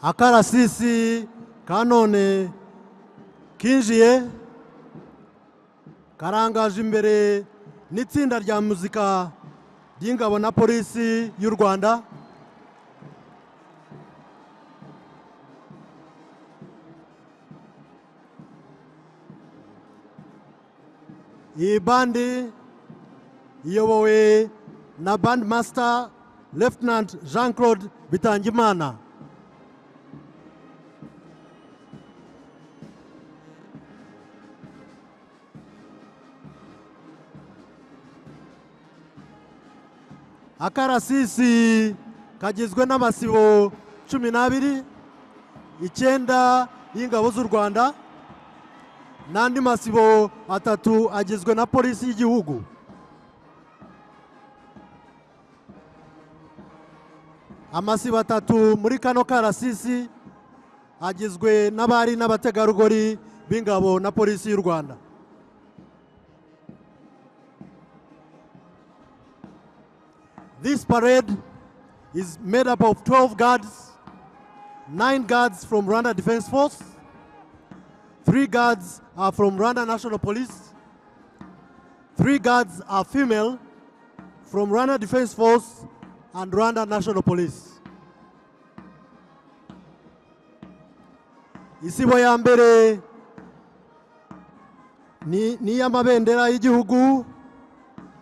akarasisi ka none kinjiye karangaje imbere n'itsinda rya muzika ry'ingabo na polisi y'u Rwanda. Iyi bandi iyobowe na bandmaster Lieutenant Jean-Claude Bitangimana. Akarasisi kagizwe n'amasibo 12, 9 y'ingabo z'u Rwanda n'andi masibo 3 agizwe na polisi y'igihugu. Amasibo 3 muri kano karasisi agizwe n'abari n'abategarugori b'ingabo na polisi y'u Rwanda. This parade is made up of 12 guards, 9 guards from Rwanda Defense Force, 3 guards are from Rwanda National Police, 3 guards are female from Rwanda Defense Force and Rwanda National Police. Isibo ya mbere ni y'amabendera y'igihugu,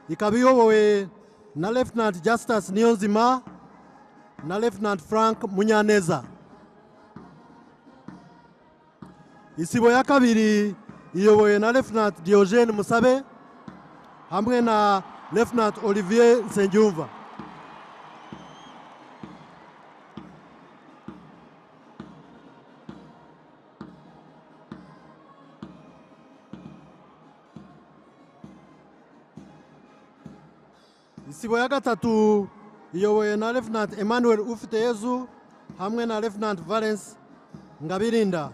ikaba iyobowe na Lieutenant Justus Niyonzima na Lieutenant Frank Munyaneza. Isibo ya kabiri iyobowe na Lieutenant Diogene Musabe hamwe na Lieutenant Olivier Nsengiyumva. Isibo ya gatatu iyobowe na Lieutenant Emmanuel Ufiteyezu hamwe na Lieutenant Valence Ngabirinda.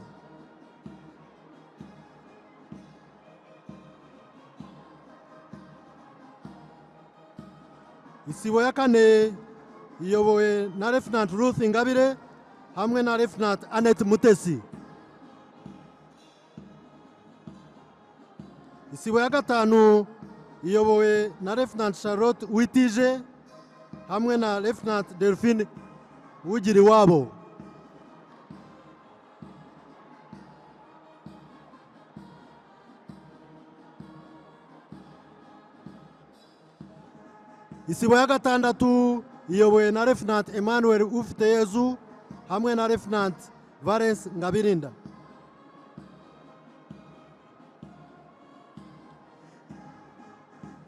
Isibo ya kane iyobowe na Lieutenant Ruth Ingabire hamwe na Lieutenant Annette Mutesi. Isibo ya gatanu iyobowe na Lieutenant Charlotte Witije hamwe na Lieutenant Delphine Wugiriwabo. Isibo ya gatandatu iyobowe na Lieutenant Emmanuel Ufiteyezu hamwe na Lieutenant Valence Ngabirinda.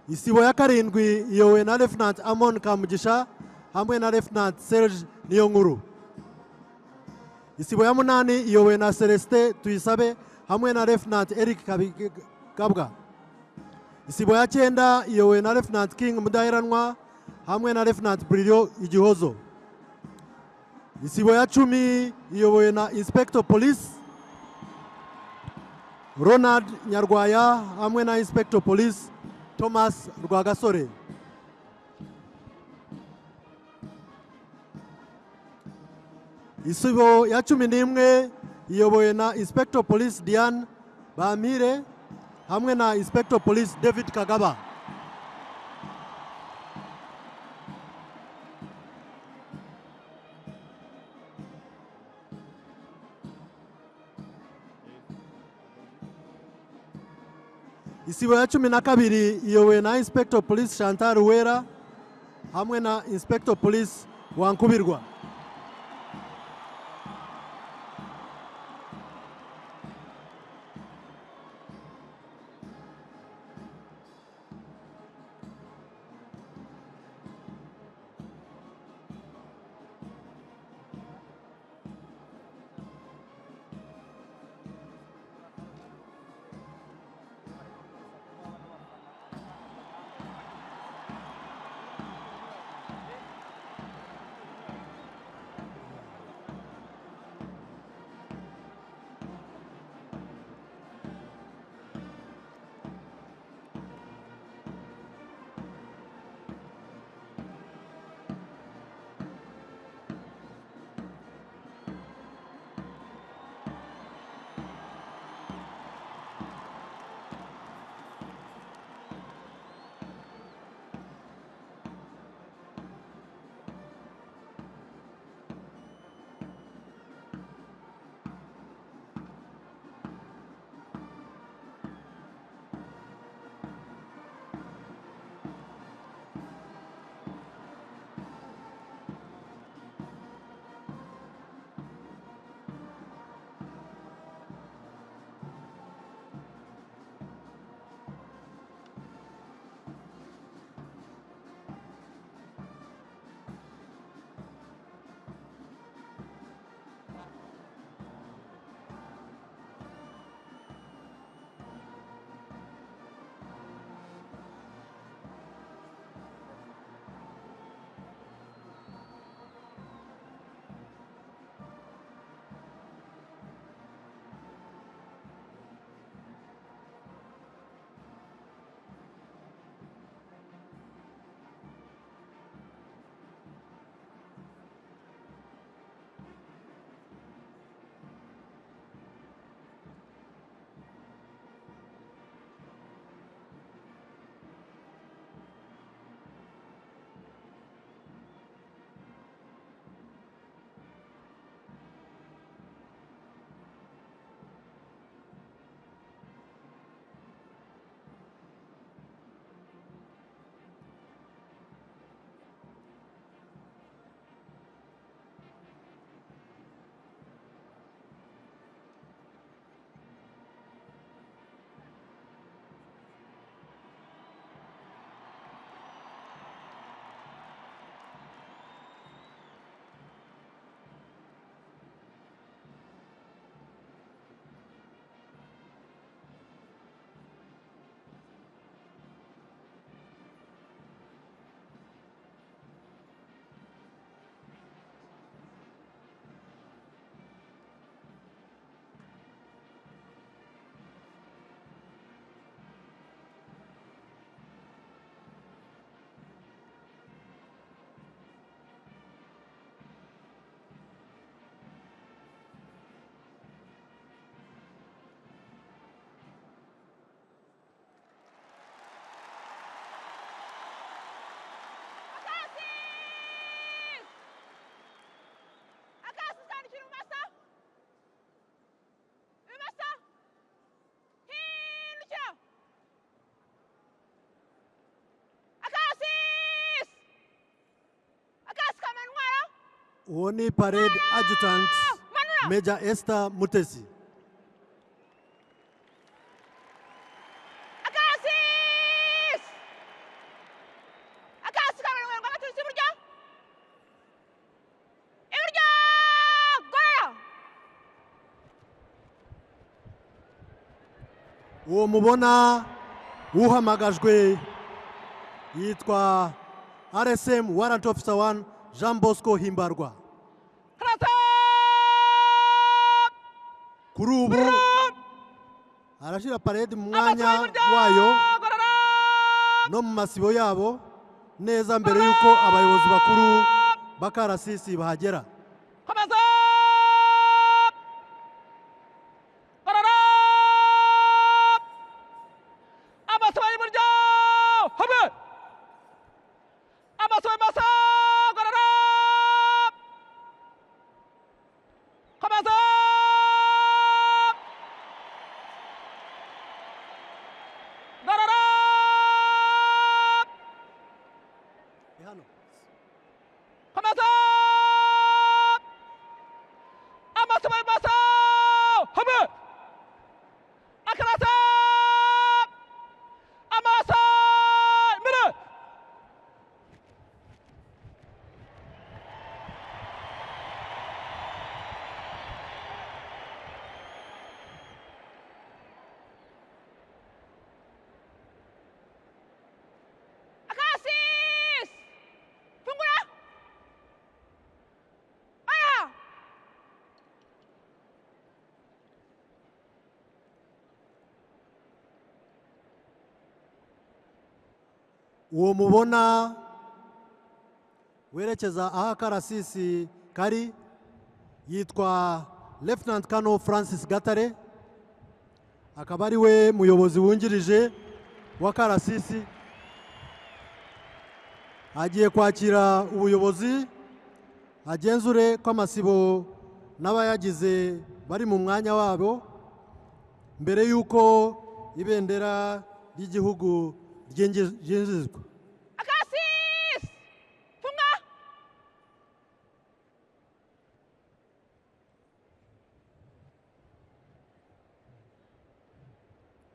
Isibo ya karindwi iyobowe na Lieutenant Amon Kamugisha hamwe na Lieutenant Serge Niyonkuru. Isibo ya munani iyobowe na Celestin Tuyisabe hamwe na Lieutenant Eric Kabwa. Isibo ya cyenda iyobowe na Lieutenant King Mudaheranwa hamwe na Lieutenant Brilio Igihozo. Isibo ya 10 iyobowe na Inspector Police Ronald Nyarwaya hamwe na Inspector Police Thomas Rwagasore. Isibo ya 11 iyobowe na Inspector Police Diane Bamire hamwe na Inspector Police David Kagaba. Isibo ya 12 iyobowe na Inspector Police Chantal Wera hamwe na Inspector Police Wankubirwa. uwo ni parade adjutant Major Esther Mutesi. Uwo mubona uhamagajwe yitwa RSM Warrant Officer 1 Jean Bosco Himbarwa. Kuri ubu arashira parade mu mwanya wayo no mu masibo yabo neza mbere yuko abayobozi bakuru b'akarasisi bahagera. Uwo mubona werekeza aho akarasisi kari yitwa Lieutenant Colonel Francis Gatare, akaba ari we muyobozi wungirije w'akarasisi. Agiye kwakira ubuyobozi agenzure ko amasibo n'abayagize bari mu mwanya wabo mbere yuko ibendera ry'igihugu ryinjizwa.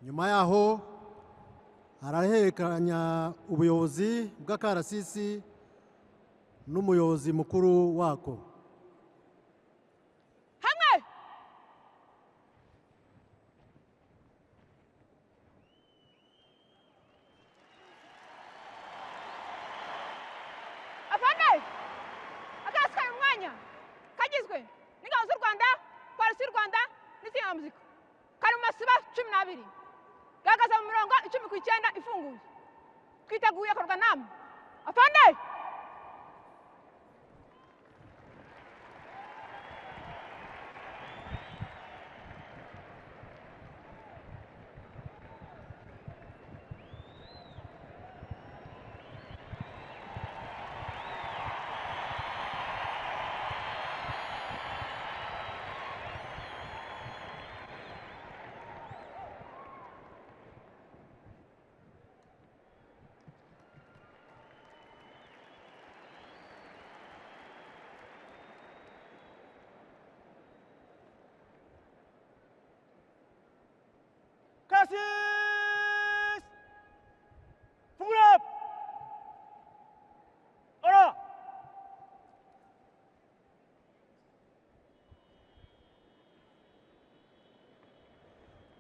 Nyuma yaho arahererekanya ubuyobozi bw'akarasisi n'umuyobozi mukuru wako. Kagizwe n'ingabo z'u Rwanda, polisi y'u Rwanda n'inziramuzigo. Kari mu masiba 12 gahagaze mu mirongo 19 ifunguye. Twiteguye korwa namwe. Afande! Cassis! Fungurap! Ora!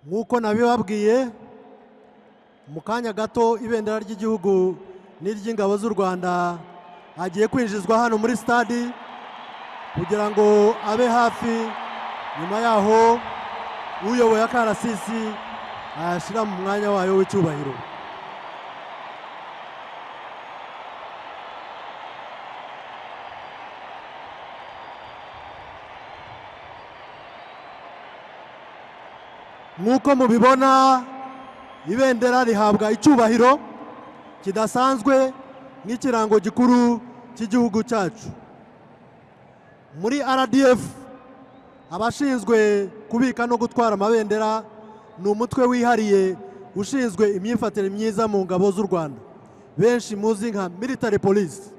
Nk'uko nabibabwiye mu kanya gato ibendera ry'igihugu n'iry'ingabo z'u Rwanda agiye kwinjizwa hano muri stade kugira ngo abe hafi. Nyuma yaho uyoboye akarasisi ashira mu mwanya wayo w'icyubahiro. Nk'uko mubibona ibendera rihabwa icyubahiro kidasanzwe nk'ikirango gikuru cy'igihugu cyacu. Muri RDF abashinzwe kubika no gutwara amabendera ni umutwe wihariye ushinzwe imyifatire myiza mu ngabo z'u Rwanda, benshi muzi nka military police.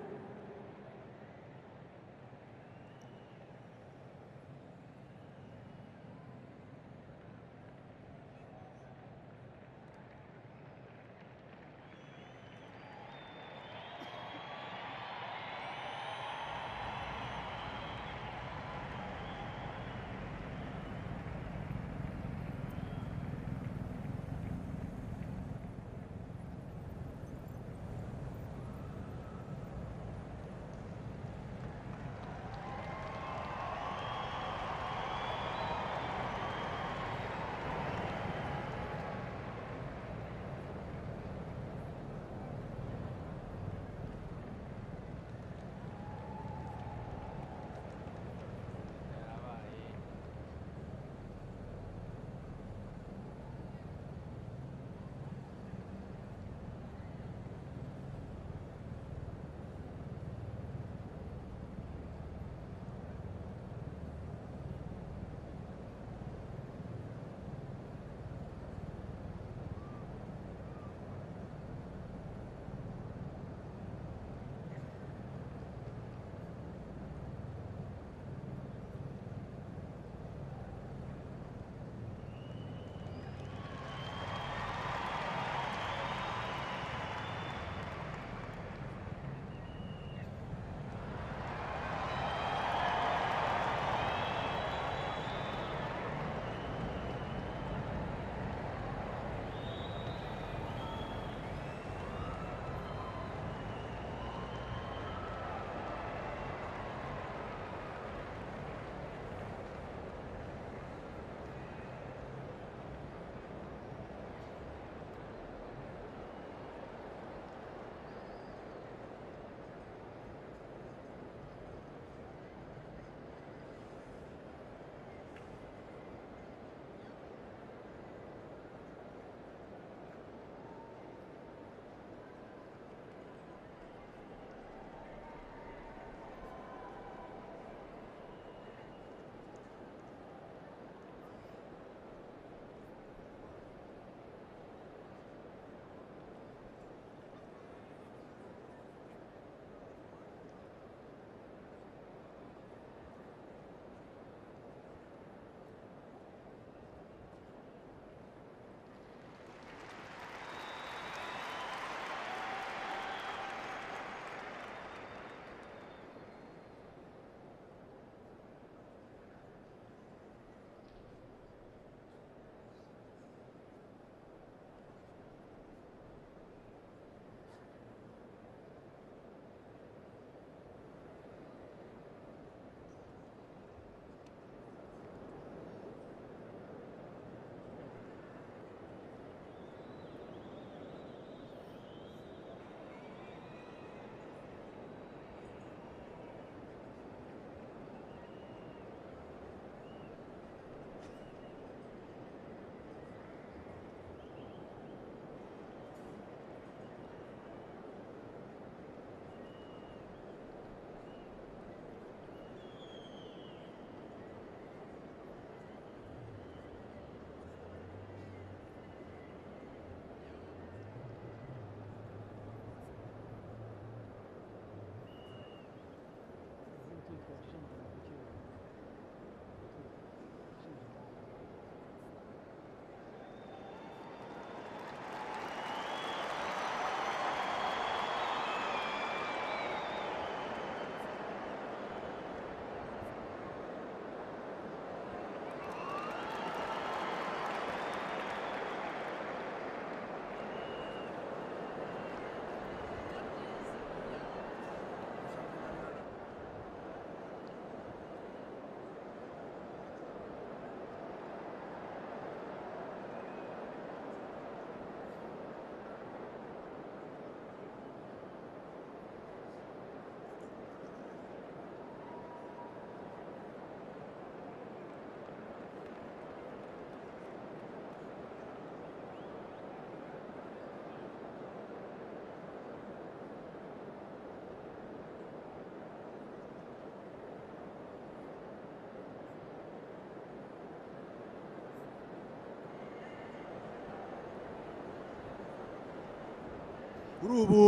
kuri ubu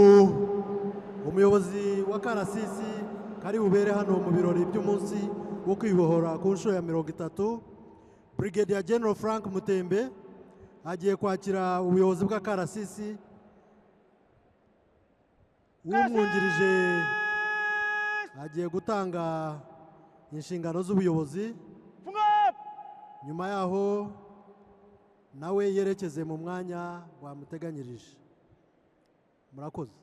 umuyobozi wa karasisi kari bubere hano mu birori by'umunsi wo kwibohora ku nshuro ya 30, Brigadier General Frank Mutembe agiye kwakira ubuyobozi bwa karasisi. Umwungirije agiye gutanga inshingano z'ubuyobozi, nyuma yaho nawe yerekeze mu mwanya bamuteganyirije. Murakoze.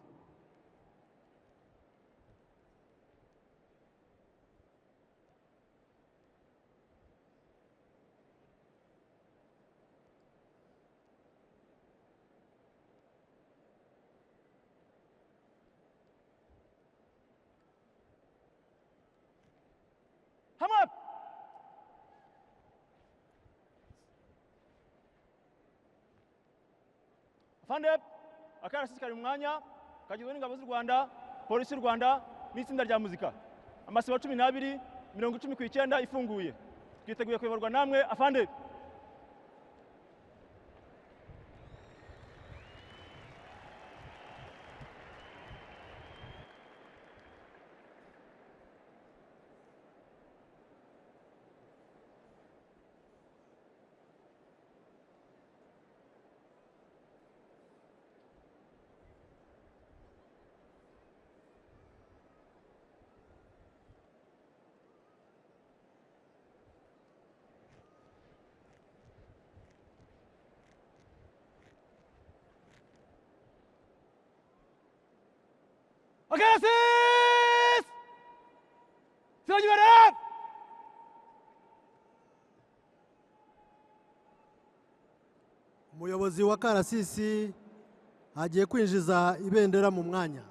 Hamwe! Afande, akarasisi kari mu mwanya kagizwe n'ingabo z'u Rwanda, polisi y'u Rwanda n'itsinda rya muzika. Amasibo 12, 19 ifunguye. Twiteguye kuyoborwa namwe afande. Akarasisi! Sirajya imbere! Umuyobozi wa karasisi agiye kwinjiza ibendera mu mwanya.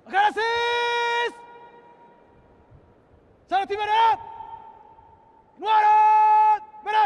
Akarasisi! Sarati imbere! Intwaro! Imbere!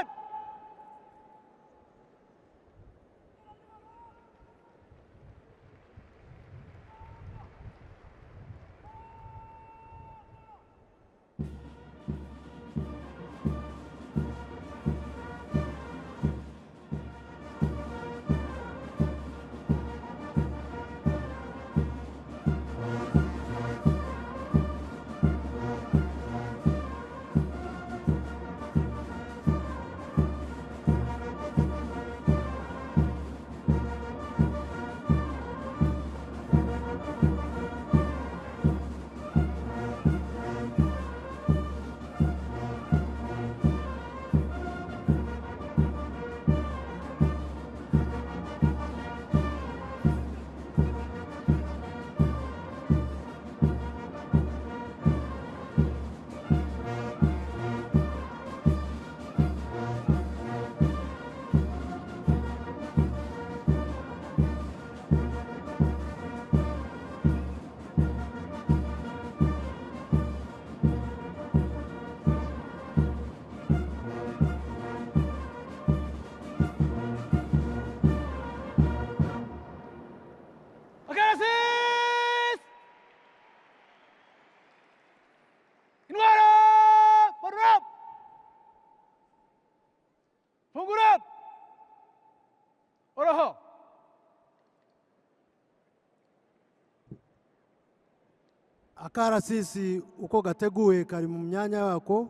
akarasisi uko gateguwe kari mu myanya yako,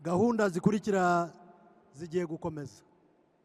gahunda zikurikira zigiye gukomeza.